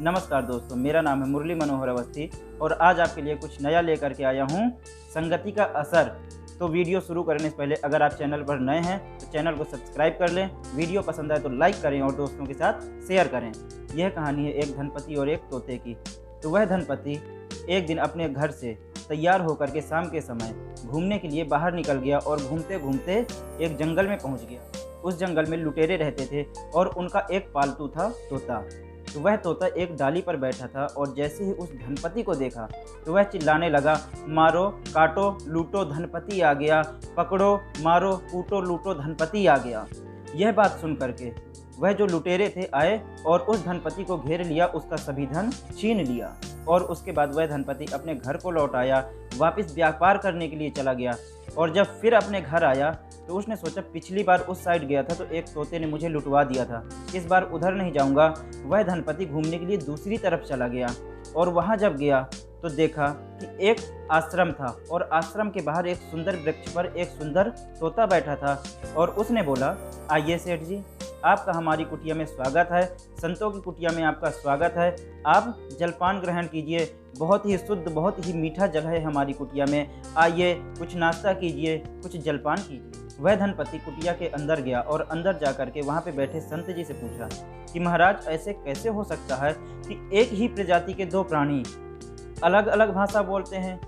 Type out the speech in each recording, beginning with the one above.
नमस्कार दोस्तों, मेरा नाम है मुरली मनोहर अवस्थी और आज आपके लिए कुछ नया लेकर के आया हूँ, संगति का असर। तो वीडियो शुरू करने से पहले अगर आप चैनल पर नए हैं तो चैनल को सब्सक्राइब कर लें, वीडियो पसंद आए तो लाइक करें और दोस्तों के साथ शेयर करें। यह कहानी है एक धनपति और एक तोते की। तो वह धनपति एक दिन अपने घर से तैयार होकर के शाम के समय घूमने के लिए बाहर निकल गया और घूमते घूमते एक जंगल में पहुँच गया। उस जंगल में लुटेरे रहते थे और उनका एक पालतू था तोता। तो वह तोता एक डाली पर बैठा था और जैसे ही उस धनपति को देखा तो वह चिल्लाने लगा, मारो काटो लूटो धनपति आ गया, पकड़ो मारो कूटो लूटो धनपति आ गया। यह बात सुन करके वह जो लुटेरे थे आए और उस धनपति को घेर लिया, उसका सभी धन छीन लिया। और उसके बाद वह धनपति अपने घर को लौट आया, वापस व्यापार करने के लिए चला गया। और जब फिर अपने घर आया तो उसने सोचा पिछली बार उस साइड गया था तो एक तोते ने मुझे लुटवा दिया था, इस बार उधर नहीं जाऊंगा। वह धनपति घूमने के लिए दूसरी तरफ चला गया और वहां जब गया तो देखा कि एक आश्रम था और आश्रम के बाहर एक सुंदर वृक्ष पर एक सुंदर तोता बैठा था। और उसने बोला, आइए सेठ जी, आपका हमारी कुटिया में स्वागत है, संतों की कुटिया में आपका स्वागत है। आप जलपान ग्रहण कीजिए, बहुत ही शुद्ध बहुत ही मीठा जल है हमारी कुटिया में। आइए कुछ नाश्ता कीजिए, कुछ जलपान कीजिए। वह धनपति कुटिया के अंदर गया और अंदर जाकर के वहाँ पे बैठे संत जी से पूछा कि महाराज ऐसे कैसे हो सकता है कि एक ही प्रजाति के दो प्राणी अलग अलग भाषा बोलते हैं।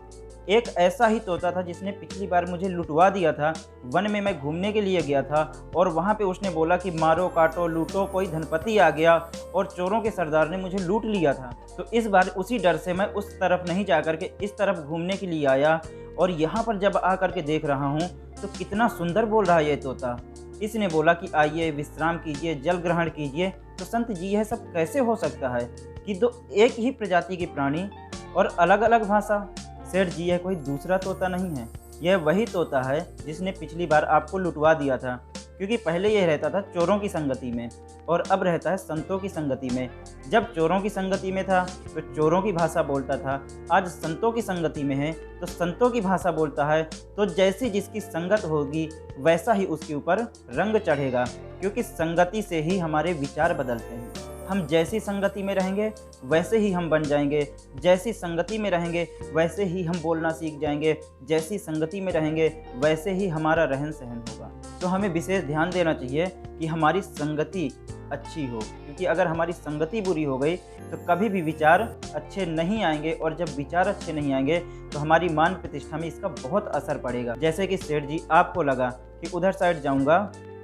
एक ऐसा ही तोता था जिसने पिछली बार मुझे लुटवा दिया था, वन में मैं घूमने के लिए गया था और वहाँ पे उसने बोला कि मारो काटो लूटो, कोई धनपति आ गया और चोरों के सरदार ने मुझे लूट लिया था। तो इस बार उसी डर से मैं उस तरफ नहीं जा कर के इस तरफ घूमने के लिए आया और यहाँ पर जब आ कर के देख रहा हूँ तो कितना सुंदर बोल रहा है ये तोता। इसने बोला कि आइए विश्राम कीजिए, जल ग्रहण कीजिए। तो संत जी यह सब कैसे हो सकता है कि दो एक ही प्रजाति के प्राणी और अलग अलग भाषा। सेठ जी, यह कोई दूसरा तोता नहीं है, यह वही तोता है जिसने पिछली बार आपको लुटवा दिया था। क्योंकि पहले यह रहता था चोरों की संगति में और अब रहता है संतों की संगति में। जब चोरों की संगति में था तो चोरों की भाषा बोलता था, आज संतों की संगति में है तो संतों की भाषा बोलता है। तो जैसी जिसकी संगत होगी वैसा ही उसके ऊपर रंग चढ़ेगा, क्योंकि संगति से ही हमारे विचार बदलते हैं। हम जैसी संगति में रहेंगे वैसे ही हम बन जाएंगे, जैसी संगति में रहेंगे वैसे ही हम बोलना सीख जाएंगे, जैसी संगति में रहेंगे वैसे ही हमारा रहन सहन होगा। तो हमें विशेष ध्यान देना चाहिए कि हमारी संगति अच्छी हो, क्योंकि अगर हमारी संगति बुरी हो गई तो कभी भी विचार अच्छे नहीं आएंगे और जब विचार अच्छे नहीं आएंगे तो हमारी मान प्रतिष्ठा में इसका बहुत असर पड़ेगा। जैसे कि सेठ जी, आपको लगा कि उधर साइड जाऊंगा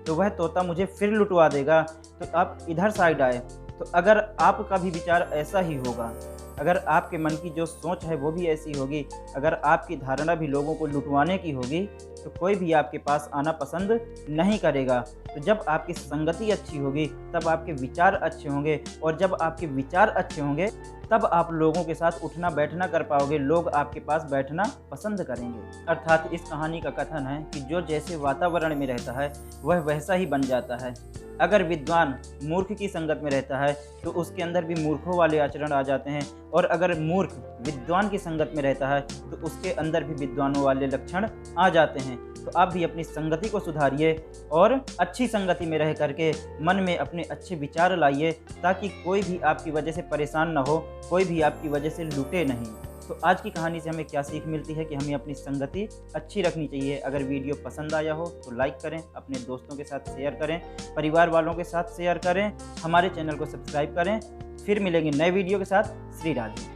तो वह तोता मुझे फिर लुटवा देगा, तो आप इधर साइड आए। तो अगर आपका भी विचार ऐसा ही होगा, अगर आपके मन की जो सोच है वो भी ऐसी होगी, अगर आपकी धारणा भी लोगों को लुटवाने की होगी, तो कोई भी आपके पास आना पसंद नहीं करेगा। तो जब आपकी संगति अच्छी होगी तब आपके विचार अच्छे होंगे और जब आपके विचार अच्छे होंगे तब आप लोगों के साथ उठना बैठना कर पाओगे, लोग आपके पास बैठना पसंद करेंगे। अर्थात इस कहानी का कथन है कि जो जैसे वातावरण में रहता है वह वैसा ही बन जाता है। अगर विद्वान मूर्ख की संगत में रहता है तो उसके अंदर भी मूर्खों वाले आचरण आ जाते हैं, और अगर मूर्ख विद्वान की संगत में रहता है तो उसके अंदर भी विद्वानों वाले लक्षण आ जाते हैं। तो आप भी अपनी संगति को सुधारिए और अच्छी संगति में रह करके मन में अपने अच्छे विचार लाइए, ताकि कोई भी आपकी वजह से परेशान ना हो, कोई भी आपकी वजह से लूटे नहीं। तो आज की कहानी से हमें क्या सीख मिलती है कि हमें अपनी संगति अच्छी रखनी चाहिए। अगर वीडियो पसंद आया हो तो लाइक करें, अपने दोस्तों के साथ शेयर करें, परिवार वालों के साथ शेयर करें, हमारे चैनल को सब्सक्राइब करें। फिर मिलेंगे नए वीडियो के साथ। श्री राधे।